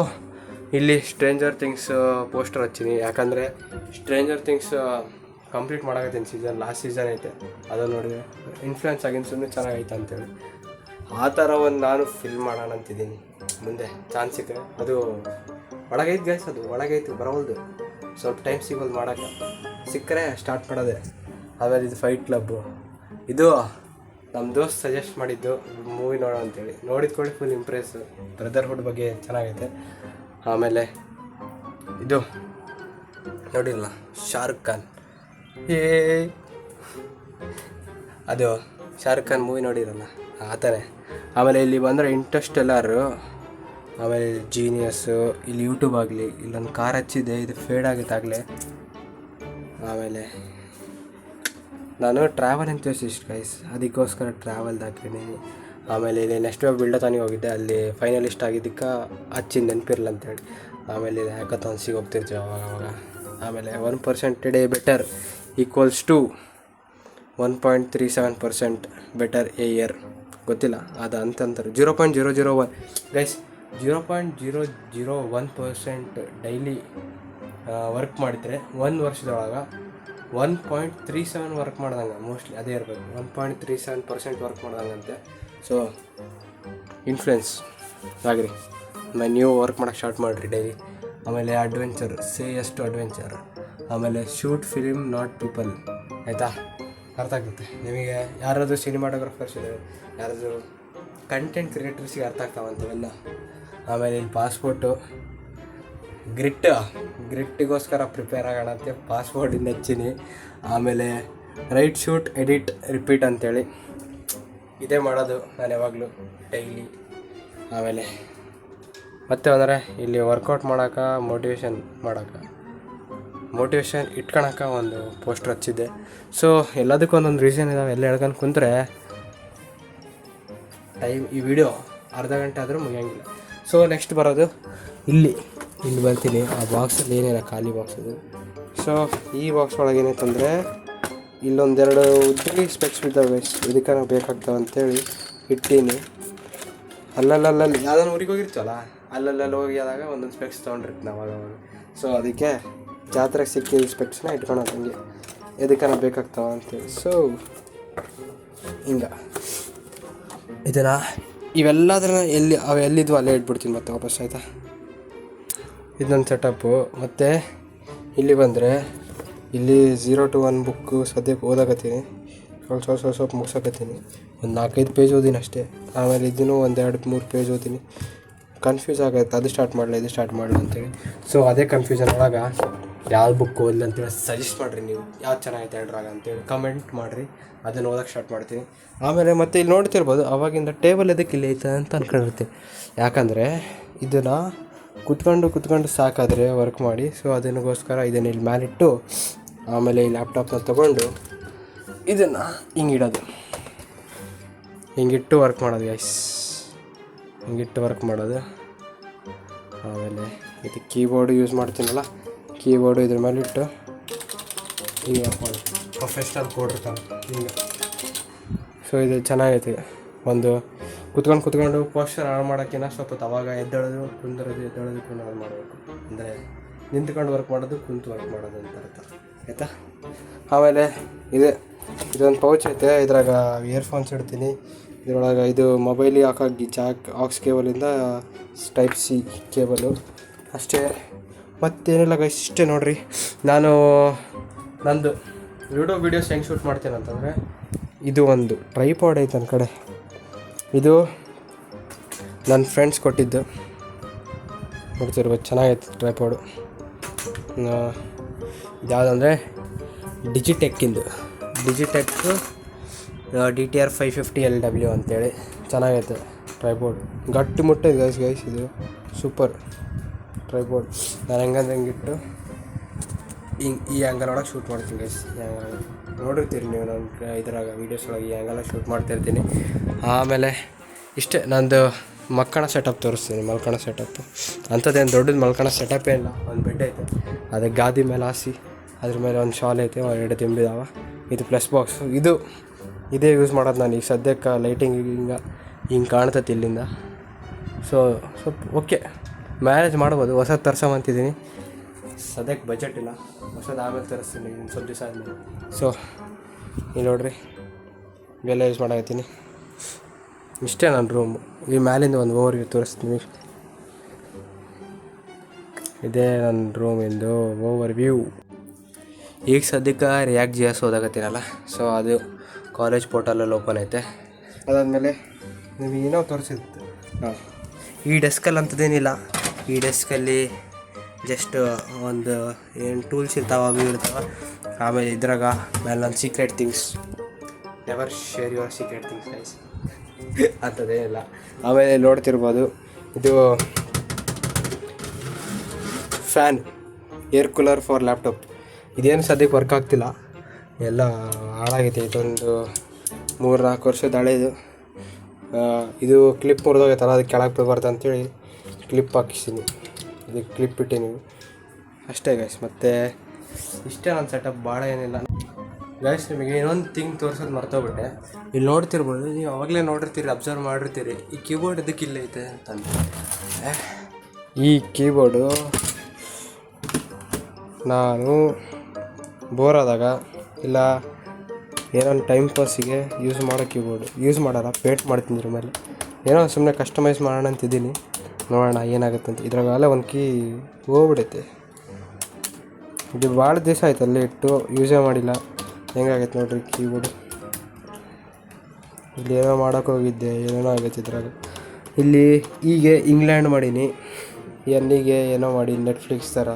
ಇಲ್ಲಿ ಸ್ಟ್ರೇಂಜರ್ ಥಿಂಗ್ಸ್ ಪೋಸ್ಟರ್ ಹಚ್ಚೀನಿ, ಯಾಕಂದರೆ ಸ್ಟ್ರೇಂಜರ್ ಥಿಂಗ್ಸ್ ಕಂಪ್ಲೀಟ್ ಮಾಡಾಕತ್ತೀನಿ. ಲಾಸ್ಟ್ ಸೀಸನ್ ಐತೆ, ಅದನ್ನು ನೋಡಿದ್ರೆ ಇನ್ಫ್ಲುಯೆನ್ಸ್ ಆಗಿನ ಸುಮ್ಮನೆ ಚೆನ್ನಾಗೈತೆ ಅಂತೇಳಿ ಆ ಥರ ಒಂದು ನಾನು ಫಿಲ್ಮ್ ಮಾಡೋಣ ಅಂತಿದ್ದೀನಿ. ಮುಂದೆ ಚಾನ್ಸ್ ಸಿಕ್ಕರೆ, ಅದು ಒಳಗೈತೆ ಗೈಸ್, ಅದು ಒಳಗೈತು ಬರೋಲ್ದು, ಸ್ವಲ್ಪ ಟೈಮ್ ಸಿಗೋದು ಮಾಡೋಕ್ಕೆ, ಸಿಕ್ಕರೆ ಸ್ಟಾರ್ಟ್ ಮಾಡೋದೆ. ಆಮೇಲೆ ಇದು ಫೈಟ್ ಕ್ಲಬ್ಬು, ಇದು ನಮ್ಮ ದೋಸ್ತ್ ಸಜೆಸ್ಟ್ ಮಾಡಿದ್ದು ಮೂವಿ ನೋಡೋ ಅಂತೇಳಿ, ನೋಡಿದ್ಕೊಳ್ಳಿ ಫುಲ್ ಇಂಪ್ರೆಸ್. ಬ್ರದರ್ಹುಡ್ ಬಗ್ಗೆ ಚೆನ್ನಾಗೈತೆ. ಆಮೇಲೆ ಇದು ನೋಡಿರಲ್ಲ ಶಾರುಖ್ ಖಾನ್, ಅದು ಶಾರುಖ್ ಖಾನ್ ಮೂವಿ ನೋಡಿರಲ್ಲ ಆ ಥರ. ಆಮೇಲೆ ಇಲ್ಲಿ ಬಂದರೆ ಇಂಟರ್ಸ್ಟೆಲ್ಲರು, ಆಮೇಲೆ ಜೀನಿಯಸ್ಸು, ಇಲ್ಲಿ ಯೂಟ್ಯೂಬ್ ಆಗಲಿ, ಇಲ್ಲೊಂದು ಕಾರ್ ಹಚ್ಚಿದೆ, ಇದು ಫೇಡ್ ಆಗಿತ್ತಾಗಲೇ. ಆಮೇಲೆ ನಾನು ಟ್ರಾವೆಲ್ ಎಂಥೂಸಿಸ್ಟ್ ಗೈಸ್, ಅದಕ್ಕೋಸ್ಕರ ಟ್ರಾವೆಲ್ದು ಹಾಕಿದ್ದೀನಿ. ಆಮೇಲೆ ಇಲ್ಲಿ ನೆಕ್ಸ್ಟ್ ವೇವ್ ಬಿಲ್ಡತಾನಿಗೆ ಹೋಗಿದ್ದೆ, ಅಲ್ಲಿ ಫೈನಲಿಸ್ಟ್ ಆಗಿದ್ದಕ್ಕೆ ಹಚ್ಚಿನ ನೆನಪಿರಲ್ಲ ಅಂತೇಳಿ. ಆಮೇಲೆ ಇದು ಹ್ಯಾಕಥಾನ್ಸಿಗೆ ಹೋಗ್ತಿರ್ತೀವಿ ಅವಾಗ. ಆಮೇಲೆ 1% day better equals to 1.37% better a year, ಗೊತ್ತಿಲ್ಲ ಅದು ಅಂತಂತಾರೆ. 0.001 ಗೈಸ್, 0.001% ಡೈಲಿ ವರ್ಕ್ ಮಾಡಿದರೆ 1 ವರ್ಷದೊಳಗೆ 1.37 ವರ್ಕ್ ಮಾಡ್ದಂಗೆ, ಮೋಸ್ಟ್ಲಿ ಅದೇ ಇರಬೇಕು, 1.37% ವರ್ಕ್ ಮಾಡ್ದಂಗಂತೆ. ಸೊ ಇನ್ಫ್ಲುಯೆನ್ಸ್ ಆಗಿರಿ, ನೀವು ವರ್ಕ್ ಮಾಡೋಕ್ಕೆ ಸ್ಟಾರ್ಟ್ ಮಾಡಿರಿ ಡೈಲಿ. ಆಮೇಲೆ adventure, say yes to adventure. ಆಮೇಲೆ ಶೂಟ್ ಫಿಲ್ಮ್ ನಾಟ್ ಪೀಪಲ್, ಆಯಿತಾ? ಅರ್ಥ ಆಗುತ್ತೆ ನಿಮಗೆ. ಯಾರಾದರೂ ಸಿನಿಮಾಟೋಗ್ರಫರ್ಸ್ ಇದೆ, ಯಾರಾದರೂ ಕಂಟೆಂಟ್ ಕ್ರಿಯೇಟರ್ಸಿಗೆ ಅರ್ಥ ಆಗ್ತಾವಂತವೆಲ್ಲ. ಆಮೇಲೆ ಇಲ್ಲಿ ಪಾಸ್ಪೋರ್ಟು, ಗ್ರಿಟ್ಟಿಗೋಸ್ಕರ ಪ್ರಿಪೇರ್ ಆಗೋಣ ಅಂತ ಪಾಸ್ಪೋರ್ಟಿಂದ ಹಚ್ಚೀನಿ. ಆಮೇಲೆ ರೈಟ್, ಶೂಟ್, ಎಡಿಟ್, ರಿಪೀಟ್ ಅಂತೇಳಿ ಇದೇ ಮಾಡೋದು ನಾನು ಯಾವಾಗಲೂ ಡೈಲಿ. ಆಮೇಲೆ ಮತ್ತೆ ಅಂದರೆ ಇಲ್ಲಿ ವರ್ಕೌಟ್ ಮಾಡೋಕೆ, ಮೋಟಿವೇಶನ್ ಇಟ್ಕೊಳಕ್ಕೆ ಒಂದು ಪೋಸ್ಟರ್ ಹಚ್ಚಿದ್ದೆ. ಸೊ ಎಲ್ಲದಕ್ಕೂ ಒಂದೊಂದು ರೀಸನ್ ಇದಾವೆ, ಎಲ್ಲ ಹೇಳ್ಕೊಂಡು ಕುಂತ್ರೆ ಟೈಮ್, ಈ ವಿಡಿಯೋ ಅರ್ಧ ಗಂಟೆ ಆದರೂ ಮುಗಿಯೋಂಗಿಲ್ಲ. ಸೊ ನೆಕ್ಸ್ಟ್ ಬರೋದು ಇಲ್ಲಿ ಬರ್ತೀನಿ. ಆ ಬಾಕ್ಸಲ್ಲಿ ಏನಿಲ್ಲ, ಖಾಲಿ ಬಾಕ್ಸ್ ಅದು. ಸೊ ಈ ಬಾಕ್ಸ್ ಒಳಗೆ ಏನೈತಂದರೆ ಇಲ್ಲೊಂದೆರಡು ಉದ್ರಿ ಸ್ಪೆಕ್ಸ್ ಬಿದ್ದಾವೆ, ಇದಕ್ಕೆ ನಾವು ಬೇಕಾಗ್ತಾವೆ ಅಂತೇಳಿ ಇಟ್ಟೀನಿ. ಅಲ್ಲಲ್ಲಿ ಯಾವುದನ್ನು ಊರಿಗೆ ಹೋಗಿರ್ತೀವಲ್ಲ, ಅಲ್ಲಲ್ಲಿ ಹೋಗಿ ಆದಾಗ ಒಂದೊಂದು ಸ್ಪೆಕ್ಸ್ ತೊಗೊಂಡಿರ್ತೀವಿ ನಾವು ಅವಾಗ. ಸೊ ಅದಕ್ಕೆ ಜಾತ್ರೆಗೆ ಸಿಕ್ಕಿದ ಸ್ಪೆಕ್ಸ್ನ ಇಟ್ಕೊಳೋದು ಹಂಗೆ, ಎದಕ್ಕೆ ನಾವು ಬೇಕಾಗ್ತಾವ ಅಂತೇಳಿ. ಸೊ ಹಿಂಗೆ ಇದನ್ನು ಇವೆಲ್ಲದನ್ನ ಎಲ್ಲಿದ್ವು ಅಲ್ಲೇ ಇಟ್ಬಿಡ್ತೀನಿ ಮತ್ತೆ ವಾಪಸ್, ಆಯಿತಾ? ಇದೊಂದು ಸೆಟಪ್ಪು. ಮತ್ತು ಇಲ್ಲಿ ಬಂದರೆ ಇಲ್ಲಿ 0 to 1 ಬುಕ್ಕು ಸದ್ಯಕ್ಕೆ ಓದಾಕತ್ತೀನಿ, ಸ್ವಲ್ಪ ಮುಗ್ಸಕತ್ತೀನಿ. ಒಂದು 4-5 ಪೇಜ್ ಓದಿನಿ ಅಷ್ಟೇ. ಆಮೇಲೆ ಇದನ್ನು 1-2-3 ಪೇಜ್ ಓದಿನಿ. ಕನ್ಫ್ಯೂಸ್ ಆಗುತ್ತೆ, ಅದು ಸ್ಟಾರ್ಟ್ ಮಾಡಲ ಅಂತೇಳಿ. ಸೊ ಅದೇ ಕನ್ಫ್ಯೂಷನ್ ಒಳಗೆ ಯಾವ್ದು ಬುಕ್ ಓದಲಿ ಅಂತೇಳಿ ಸಜೆಸ್ಟ್ ಮಾಡಿರಿ, ನೀವು ಯಾವ್ದು ಚೆನ್ನಾಗೈತೆ ಹೇಳ್ರಾಗ ಅಂತೇಳಿ ಕಮೆಂಟ್ ಮಾಡಿರಿ, ಅದನ್ನು ಓದೋಕ್ಕೆ ಸ್ಟಾರ್ಟ್ ಮಾಡ್ತೀನಿ. ಆಮೇಲೆ ಮತ್ತೆ ಇಲ್ಲಿ ನೋಡ್ತಿರ್ಬೋದು, ಅವಾಗಿಂದ ಟೇಬಲ್ ಎದಕ್ಕೆ ಇಲ್ಲಿ ಐತೆ ಅಂತ ಅಂದ್ಕೊಂಡಿರ್ತೀವಿ. ಯಾಕಂದರೆ ಇದನ್ನು ಕುತ್ಕೊಂಡು ಸಾಕಾದರೆ ವರ್ಕ್ ಮಾಡಿ. ಸೊ ಅದಕ್ಕೋಸ್ಕರ ಇದನ್ನು ಇಲ್ಲಿ ಮೇಲಿಟ್ಟು, ಆಮೇಲೆ ಈ ಲ್ಯಾಪ್ಟಾಪ್ನ ತೊಗೊಂಡು ಇದನ್ನು ಹಿಂಗಿಟ್ಟು ವರ್ಕ್ ಮಾಡೋದು ಗೈಸ್, ಹಿಂಗಿಟ್ಟು ವರ್ಕ್ ಮಾಡೋದು. ಆಮೇಲೆ ಇದು ಕೀಬೋರ್ಡು ಯೂಸ್ ಮಾಡ್ತೀನಲ್ಲ, ಕೀಬೋರ್ಡು ಇದ್ರ ಮೇಲೆ ಇಟ್ಟು ಈಗ ವರ್ಕ್ ಮಾಡಿ, ಪ್ರೊಫೆಷ್ನಲ್ ಕೋಡ್ ಇರ್ತಾವೆ ಹಿಂಗೆ. ಸೊ ಇದು ಚೆನ್ನಾಗೈತೆ. ಒಂದು ಕುತ್ಕೊಂಡು ಪೋಸ್ಟರ್ ಆನ್ ಮಾಡೋಕ್ಕಿಂತ ಸ್ವಲ್ಪ ಅವಾಗ ಎದ್ದೇಳೋದು ಕುಂದ್ರೋದು ಮಾಡಬೇಕು. ಅಂದರೆ ನಿಂತ್ಕೊಂಡು ವರ್ಕ್ ಮಾಡೋದು, ಕುಂತು ವರ್ಕ್ ಮಾಡೋದು ಅಂತ ಅರ್ಥ, ಆಯಿತಾ? ಆಮೇಲೆ ಇದೊಂದು ಪೌಚ್ ಐತೆ, ಇದ್ರಾಗ ಇಯರ್ಫೋನ್ಸ್ ಇಡ್ತೀನಿ. ಇದರೊಳಗೆ ಇದು ಮೊಬೈಲಿಗೆ ಹಾಕಿ ಆಕ್ಸ್ ಕೇಬಲಿಂದ ಟೈಪ್ ಸಿ ಕೇಬಲು ಅಷ್ಟೇ, ಮತ್ತೇನಿಲ್ಲ ಗೈಸ್, ಇಷ್ಟೇ ನೋಡಿರಿ. ನಾನು ನಂದು ವೀಡಿಯೋಸ್ ಹೆಂಗೆ ಶೂಟ್ ಮಾಡ್ತೀನಿ ಅಂತಂದರೆ, ಇದು ಒಂದು ಟ್ರೈಪಾಡ್ ಐತೆ ನನ್ನ ಕಡೆ, ಇದು ನನ್ನ ಫ್ರೆಂಡ್ಸ್ ಕೊಟ್ಟಿದ್ದು, ನೋಡ್ತಿರ್ಬೋದು ಚೆನ್ನಾಗೈತೆ ಟ್ರೈಪಾಡು. ಯಾವುದಂದರೆ ಡಿಜಿಟೆಕ್ಕಿಂದು, ಡಿಜಿಟೆಕ್ಕು DTR 550 LW ಅಂತೇಳಿ ಚೆನ್ನಾಗೈತೆ ಟ್ರೈಪಾಡ್, ಗಟ್ಟಿ ಮುಟ್ಟೈತೆ ಗೈಸ್ ಇದು ಸೂಪರ್ ಟ್ರೈಪಾಡ್. ನಾನು ಹೆಂಗಿಟ್ಟು ಈ ಆ್ಯಂಗಲ್ ಒಳಗೆ ಶೂಟ್ ಮಾಡ್ತೀನಿ ಗೈಸ್. ಈ ಆ್ಯಂಗಲ್ ನೋಡಿರ್ತೀರಿ ನೀವು, ನಾನು ಇದ್ರಾಗ ವೀಡಿಯೋಸ್ ಒಳಗೆ ಈ ಆ್ಯಂಗಲ್ ಶೂಟ್ ಮಾಡ್ತಾಯಿರ್ತೀನಿ. ಆಮೇಲೆ ಇಷ್ಟೇ ನಂದು ಮಲ್ಕಣ ಸೆಟಪ್ ತೋರಿಸ್ತೀನಿ. ಮಲ್ಕಣ ಸೆಟಪ್ಪು ಅಂಥದ್ದೇನು ದೊಡ್ಡದು ಮಲ್ಕಣ ಸೆಟಪ್ಪೇ ಇಲ್ಲ. ಒಂದು ಬೆಡ್ ಐತೆ, ಅದಕ್ಕೆ ಗಾದಿ ಮೇಲೆ ಹಾಸಿ, ಅದ್ರ ಮೇಲೆ ಒಂದು ಶಾಲ್ ಐತೆ, 2 ತಿಂಬಿದಾವ. ಇದು ಪ್ಲಸ್ ಬಾಕ್ಸ್, ಇದೇ ಯೂಸ್ ಮಾಡೋದು ನಾನು ಈಗ ಸದ್ಯಕ್ಕೆ. ಲೈಟಿಂಗ್ ಹಿಂಗೆ ಕಾಣ್ತೈತೆ ಇಲ್ಲಿಂದ. ಸೊ ಸ್ವಲ್ಪ ಓಕೆ, ಮ್ಯಾನೇಜ್ ಮಾಡ್ಬೋದು. ಹೊಸದು ತರ್ಸೋವಂತಿದ್ದೀನಿ, ಸದ್ಯಕ್ಕೆ ಬಜೆಟ್ ಇಲ್ಲ. ಹೊಸದು ಆಮೇಲೆ ತರಿಸ್ತೀನಿ ಇನ್ನು ಸ್ವಲ್ಪ ದಿವಸ ಆದಮೇಲೆ. ಸೊ ಇಲ್ಲಿ ನೋಡ್ರಿ, ಇವೆಲ್ಲ ಯೂಸ್ ಮಾಡಾಕತ್ತೀನಿ. ಇಷ್ಟೇ ನನ್ನ ರೂಮು. ಈ ಮ್ಯಾಲಿಂದ ಒಂದು ಓವರ್ವ್ಯೂ ತೋರಿಸ್ತೀನಿ. ಇದೇ ನನ್ನ ರೂಮಿಂದು ಓವರ್ವ್ಯೂ. ಈಗ ಸದ್ಯಕ್ಕೆ React.js ಓದಾಕತ್ತೀನಲ್ಲ, ಸೊ ಅದು ಕಾಲೇಜ್ ಪೋರ್ಟಲಲ್ಲಿ ಓಪನ್ ಐತೆ. ಅದಾದಮೇಲೆ ನಿಮಗೆ ಏನೋ ತೋರಿಸಿತ್ತು. ಹಾಂ, ಈ ಡೆಸ್ಕಲ್ಲಿ ಅಂಥದ್ದೇನಿಲ್ಲ. ಈ ಡೆಸ್ಕಲ್ಲಿ ಜಸ್ಟ್ ಒಂದು ಏನು ಟೂಲ್ಸ್ ಇರ್ತಾವೆ, ಅವು ಇರ್ತಾವೆ. ಆಮೇಲೆ ಇದ್ರಾಗ ಮೇಲೆ ನನ್ನ secret things, never share your secret things guys ಅಂಥದ್ದೇನಿಲ್ಲ. ಆಮೇಲೆ ನೋಡ್ತಿರ್ಬೋದು, ಇದು fan, air cooler for laptop. ಇದೇನು ಸದ್ಯಕ್ಕೆ ವರ್ಕ್ ಆಗ್ತಿಲ್ಲ, ಎಲ್ಲ ಹಾಳಾಗೈತೆ. ಇದೊಂದು 3-4 ವರ್ಷದ ಹಳೇದು. ಇದು ಕ್ಲಿಪ್ ಮುರಿದೋಗೈತಲ್ಲ, ಅದಕ್ಕೆ ಕೆಳಗೆ ಬರ್ತದೆ ಅಂತೇಳಿ ಕ್ಲಿಪ್ ಹಾಕಿಸ್ತೀನಿ. ಇದಕ್ಕೆ ಕ್ಲಿಪ್ ಇಟ್ಟೀನಿ ಅಷ್ಟೇ ಗೈಸ್. ಮತ್ತು ಇಷ್ಟೇ ನನ್ನ ಸೆಟಪ್, ಭಾಳ ಏನಿಲ್ಲ ಗೈಸ್. ನಿಮಗೆ ಇನ್ನೊಂದು ಥಿಂಗ್ ತೋರಿಸೋದು ಮರ್ತೋಗ್ಬಿಟ್ಟೆ. ಇಲ್ಲಿ ನೋಡ್ತಿರ್ಬೋದು, ನೀವು ಅವಾಗಲೇ ನೋಡಿರ್ತೀರಿ, ಅಬ್ಸರ್ವ್ ಮಾಡಿರ್ತೀರಿ, ಈ ಕೀಬೋರ್ಡ್ ಇದಕ್ಕೆ ಇಲ್ಲೈತೆ ಅಂತಂದು. ಈ ಕೀಬೋರ್ಡು ನಾನು ಬೋರ್ ಆದಾಗ ಇಲ್ಲ ಏನೋ ಟೈಮ್ ಪಾಸಿಗೆ ಯೂಸ್ ಮಾಡೋ ಕೀಬೋರ್ಡು. ಯೂಸ್ ಮಾಡೋಲ್ಲ, ಪೇಂಟ್ ಮಾಡ್ತೀನಿ ಇದ್ರ ಮೇಲೆ. ಏನೋ ಸುಮ್ಮನೆ ಕಸ್ಟಮೈಸ್ ಮಾಡೋಣ ಅಂತಿದ್ದೀನಿ, ನೋಡೋಣ ಏನಾಗುತ್ತಂತ. ಇದ್ರಾಗಲ್ಲ ಒಂದು ಕೀ ಹೋಗ್ಬಿಡೈತೆ. ಇದು ಭಾಳ ದಿವಸ ಆಯ್ತು ಅಲ್ಲೇ ಇಟ್ಟು, ಯೂಸೇ ಮಾಡಿಲ್ಲ. ಹೆಂಗಾಗೈತೆ ನೋಡ್ರಿ ಕೀಬೋರ್ಡು. ಇಲ್ಲಿ ಏನೋ ಮಾಡೋಕೆ ಹೋಗಿದ್ದೆ, ಏನೇನೋ ಆಗೈತೆ ಇದ್ರಾಗ. ಇಲ್ಲಿ ಹೀಗೆ ಇಂಗ್ಲೆಂಡ್ ಮಾಡೀನಿ, ಎನ್ನಿಗೆ ಏನೋ ಮಾಡಿ ನೆಟ್ಫ್ಲಿಕ್ಸ್ ಥರ.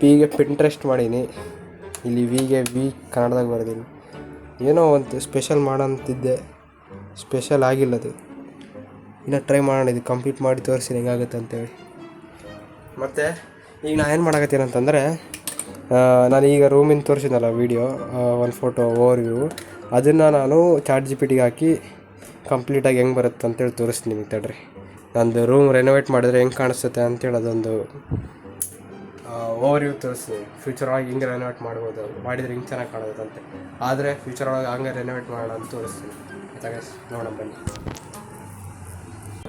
ಪಿಗೆ ಪಿಂಟ್ರೆಸ್ಟ್ ಮಾಡೀನಿ. ಇಲ್ಲಿ ವಿಗೆ ವಿ ಕನ್ನಡದಾಗ ಬರ್ದೀನಿ. ಏನೋ ಒಂದು ಸ್ಪೆಷಲ್ ಮಾಡೋಂತಿದ್ದೆ, ಸ್ಪೆಷಲ್ ಆಗಿಲ್ಲದು. ಇನ್ನೂ ಟ್ರೈ ಮಾಡೋಣ, ಇದು ಕಂಪ್ಲೀಟ್ ಮಾಡಿ ತೋರಿಸಿ ಹೆಂಗಾಗುತ್ತೆ ಅಂತೇಳಿ. ಮತ್ತು ಈಗ ನಾನು ಏನು ಮಾಡಾಕತ್ತೀನಿ ಅಂತಂದರೆ, ನಾನು ಈಗ ರೂಮಿಂದ ತೋರಿಸಿದ್ನಲ್ಲ ವೀಡಿಯೋ, ಒಂದು ಫೋಟೋ ಓವರ್ವ್ಯೂ, ಅದನ್ನು ನಾನು ChatGPTಗೆ ಹಾಕಿ ಕಂಪ್ಲೀಟಾಗಿ ಹೆಂಗೆ ಬರುತ್ತೆ ಅಂತೇಳಿ ತೋರಿಸ್ತೀನಿ ನಿಮಗೆ. ತಡ್ರಿ, ನಂದು ರೂಮ್ ರೆನೋವೇಟ್ ಮಾಡಿದ್ರೆ ಹೆಂಗೆ ಕಾಣಿಸುತ್ತೆ ಅಂತೇಳಿ ಅದೊಂದು ಓವರ್ವ್ಯೂ ತೋರಿಸ್ತೀನಿ. ಫ್ಯೂಚರ್ ಒಳಗೆ ಹಿಂಗೆ ರೆನೋವೇಟ್ ಮಾಡ್ಬೋದು, ಮಾಡಿದರೆ ಹಿಂಗೆ ಚೆನ್ನಾಗಿ ಕಾಣೋದಂತೆ. ಆದರೆ ಫ್ಯೂಚರ್ ಒಳಗೆ ಹಂಗೆ ರೆನೋವೇಟ್ ಮಾಡೋಣ ಅಂತ ತೋರಿಸ್ತೀನಿ. ಆಯ್ತಾ ಗೈಸ್, ನೋಡೋಣ ಬನ್ನಿ.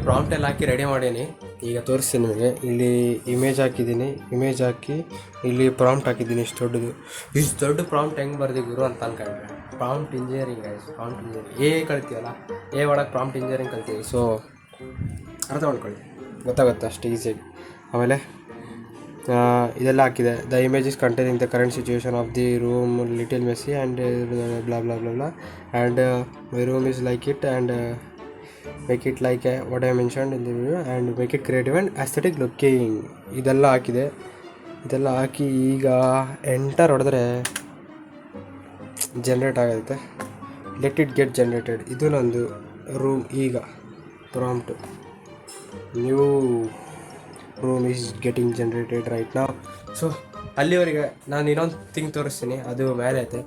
ಪ್ರಾಂಪ್ಟ್ ಎಲ್ಲ ಹಾಕಿ ರೆಡಿ ಮಾಡೀನಿ, ಈಗ ತೋರಿಸ್ತೀನಿ ನಿಮಗೆ. ಇಲ್ಲಿ ಇಮೇಜ್ ಹಾಕಿದ್ದೀನಿ, ಇಮೇಜ್ ಹಾಕಿ ಇಲ್ಲಿ ಪ್ರಾಂಪ್ಟ್ ಹಾಕಿದ್ದೀನಿ. ಇಷ್ಟು ದೊಡ್ಡ ಪ್ರಾಂಪ್ಟ್ ಹೆಂಗೆ ಬರ್ದಿದ್ರು ಅಂತ ಅನ್ಕೊಂಡ್ರೆ, prompt engineering guys. Prompt engineering ಕಲ್ತೀವಲ್ಲ, ಒಳಗೆ ಪ್ರಾಂಪ್ಟ್ ಇಂಜಿನಿಯರಿಂಗ್ ಕಲ್ತೀವಿ. ಸೊ ಅರ್ಥ ಮಾಡ್ಕೊಳ್ಳಿ, ಗೊತ್ತಾಗುತ್ತೆ ಅಷ್ಟು ಈಸಿಯಾಗಿ. ಆಮೇಲೆ ಇದೆಲ್ಲ ಹಾಕಿದೆ. The image is containing the current situation of the room little messy and bla bla bla bla and my room is like it and make it like what I mentioned in the video and make it creative and aesthetic looking. ಇದೆಲ್ಲ ಹಾಕಿದೆ. ಇದೆಲ್ಲ ಹಾಕಿ ಈಗ enter ಹೊಡೆದ್ರೆ generate ಆಗುತ್ತೆ. Let it get generated. ಇದು ನಂದು room. ಈಗ prompt new room is getting generated right ನಾವು. ಸೊ ಅಲ್ಲಿವರೆಗೆ ನಾನು ಇನ್ನೊಂದು ಥಿಂಗ್ ತೋರಿಸ್ತೀನಿ, ಅದು ಮೇಲೆ ಐತೆ.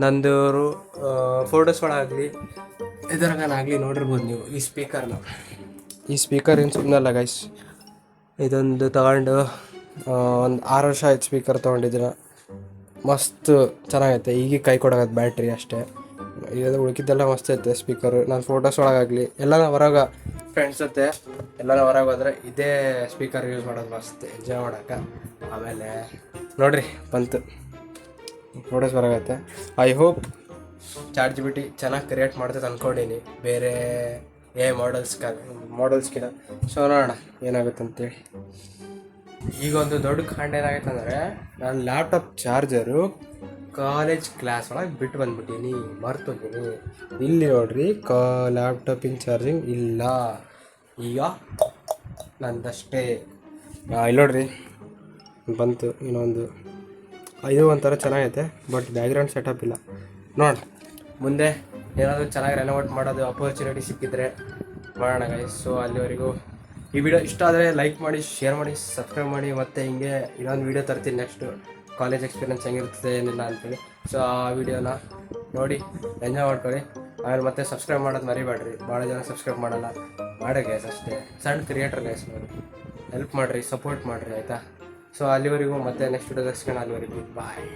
ನಂದು ಫೋಟೋಸ್ ಒಳಗಾಗಲಿ ಇದರಾಗನಾಗಲಿ ನೋಡಿರ್ಬೋದು ನೀವು. ಈ ಸ್ಪೀಕರ್ ಏನು ಸುಮ್ಮನಲ್ಲ ಗೈಸ್. ಇದೊಂದು ತಗೊಂಡು ಒಂದು 6 ವರ್ಷ ಆಯ್ತು ಸ್ಪೀಕರ್ ತೊಗೊಂಡಿದ್ದೀನ. ಮಸ್ತ್ ಚೆನ್ನಾಗೈತೆ. ಈಗ ಕೈ ಕೊಡೋದು ಬ್ಯಾಟ್ರಿ ಅಷ್ಟೇ, ಇದು ಉಳ್ಕಿದ್ದೆಲ್ಲ ಮಸ್ತ್ ಐತೆ ಸ್ಪೀಕರು. ನಾನು ಫೋಟೋಸ್ ಒಳಗಾಗಲಿ ಎಲ್ಲನ ಹೊರಗೆ ಫ್ರೆಂಡ್ಸ್ ಜೊತೆ ಎಲ್ಲನ ಹೊರಗೆ ಹೋದರೆ ಇದೇ ಸ್ಪೀಕರ್ ಯೂಸ್ ಮಾಡೋದು ಮಸ್ತ್ ಎಂಜಾಯ್ ಮಾಡೋಕೆ. ಆಮೇಲೆ ನೋಡಿರಿ ಬಂತು ಫೋಟೋಸ್ ಹೊರಗೈತೆ. ಐ ಹೋಪ್ ChatGPT ಚೆನ್ನಾಗಿ ಕ್ರಿಯೇಟ್ ಮಾಡ್ತೈತೆ ಅಂದ್ಕೊಂಡೀನಿ, ಬೇರೆ ಮಾಡಲ್ಸ್ಕಿನ. ಸೊ ನೋಡೋಣ ಏನಾಗುತ್ತೆ ಅಂತೇಳಿ. ಈಗ ಒಂದು ದೊಡ್ಡ ಕಾಂಡ ಏನಾಗೈತೆ ಅಂದರೆ, ನಾನು ಲ್ಯಾಪ್ಟಾಪ್ ಚಾರ್ಜರು ಕಾಲೇಜ್ ಕ್ಲಾಸ್ ಒಳಗೆ ಬಿಟ್ಟು ಬಂದ್ಬಿಟ್ಟೀನಿ, ಮರ್ತೋಗ್ತೀನಿ. ಇಲ್ಲಿ ನೋಡ್ರಿ, ಲ್ಯಾಪ್ಟಾಪಿನ ಚಾರ್ಜಿಂಗ್ ಇಲ್ಲ. ಈಗ ನಂದಷ್ಟೇ ಇಲ್ಲಿ ನೋಡ್ರಿ ಬಂತು ಇನ್ನೊಂದು. ಇದು ಒಂಥರ ಚೆನ್ನಾಗೈತೆ, ಬಟ್ ಬ್ಯಾಕ್ಗ್ರೌಂಡ್ ಸೆಟಪ್ ಇಲ್ಲ. ನೋಡ ಮುಂದೆ ಏನಾದರೂ ಚೆನ್ನಾಗಿ ರೆನೋವೇಟ್ ಮಾಡೋದು ಅಪರ್ಚುನಿಟಿ ಸಿಕ್ಕಿದ್ರೆ ಮಾಡೋಣ ಗೈಸ್. ಸೊ ಅಲ್ಲಿವರೆಗೂ ಈ ವಿಡಿಯೋ ಇಷ್ಟ ಆದರೆ ಲೈಕ್ ಮಾಡಿ, ಶೇರ್ ಮಾಡಿ, ಸಬ್ಸ್ಕ್ರೈಬ್ ಮಾಡಿ. ಮತ್ತು ಹಿಂಗೆ ಇನ್ನೊಂದು ವೀಡಿಯೋ ತರ್ತೀನಿ ನೆಕ್ಸ್ಟು, ಕಾಲೇಜ್ ಎಕ್ಸ್ಪೀರಿಯನ್ಸ್ ಹೆಂಗಿರ್ತದೆ ಏನಿಲ್ಲ ಅಂತೇಳಿ. ಸೊ ಆ ವಿಡಿಯೋನ ನೋಡಿ ಎಂಜಾಯ್ ಮಾಡ್ಕೊಳ್ಳಿ. ಆಮೇಲೆ ಮತ್ತೆ ಸಬ್ಸ್ಕ್ರೈಬ್ ಮಾಡೋದು ಮರಿಬೇಡ್ರಿ. ಭಾಳ ಜನ ಸಬ್ಸ್ಕ್ರೈಬ್ ಮಾಡಲ್ಲ, ಮಾಡಿ ಗೈಸ್ ಅಷ್ಟೇ. ಸಣ್ಣ ಕ್ರಿಯೇಟರ್ ಗೈಸ್, ನೋಡಿ ಹೆಲ್ಪ್ ಮಾಡಿರಿ, ಸಪೋರ್ಟ್ ಮಾಡಿರಿ ಆಯಿತಾ. ಸೊ ಅಲ್ಲಿವರೆಗೂ ಮತ್ತೆ ನೆಕ್ಸ್ಟ್ ವಿಡಿಯೋ ತರ್ಸ್ಕೊಂಡು, ಅಲ್ಲಿವರೆಗೂ ಬಾಯ್.